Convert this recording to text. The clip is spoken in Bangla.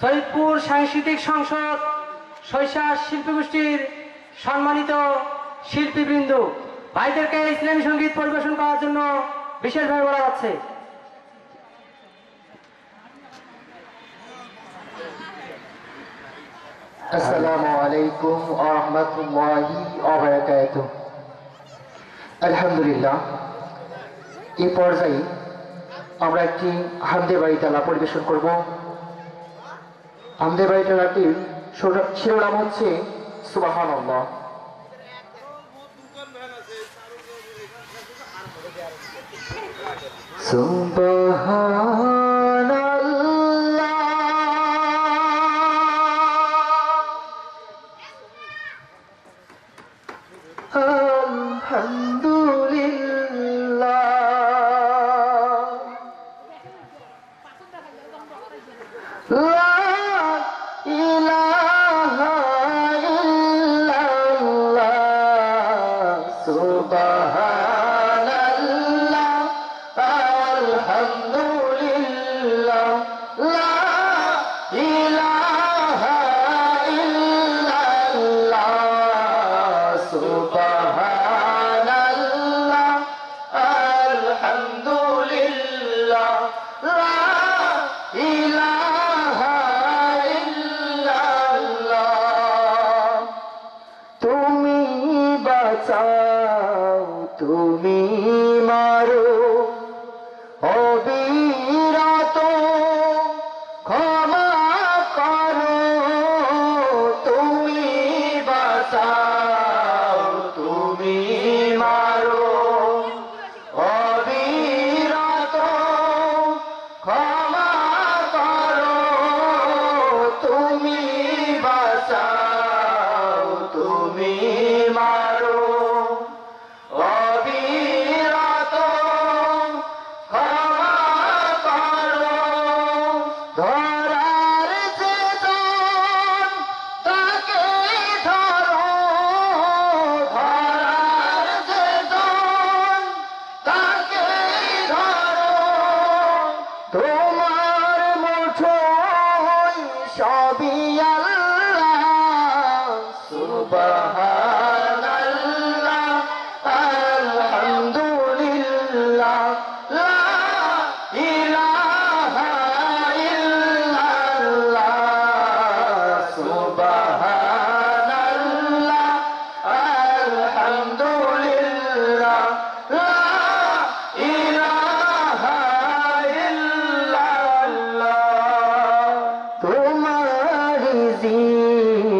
সৈয়দপুর সাংস্কৃতিক সংসদ শৈশাস শিল্পীগোষ্ঠীর সম্মানিত শিল্পীবৃন্দ ভাইদেরকে ইসলামী সঙ্গীত পরিবেশন করার জন্য বিশেষভাবে বলা যাচ্ছে। আসসালামু আলাইকুম ওয়া রাহমাতুল্লাহি ওয়া বারাকাতুহু। আলহামদুলিল্লাহ, এই পর্যায়ে আমরা একটি হামদে বাড়ি তালা পরিবেশন করব। হামদে বাড়ি তালাটির শিরোনাম হচ্ছে সুবহানাল্লাহ। তুমি মারো অবিরত, ক্ষমা করো, তুমি বাঁচাও, তুমি মারো অবিরত, ক্ষমা করো, তুমি বাঁচাও, তুমি মারো অবিরত, ক্ষমা করো। ধরার চেতন তাকে ধরো, ধরার চেতন তাকে ধরো, তোমার মুঠোয় সবই আল্লাহ। সুবহানাল্লাহ, আলহামদুলিল্লাহ, লা ইলাহা ইল্লাল্লাহ, সুবহানাল্লাহ, আলহামদুলিল্লাহ, লা ইলাহা ইল্লাল্লাহ। তোমার জিকির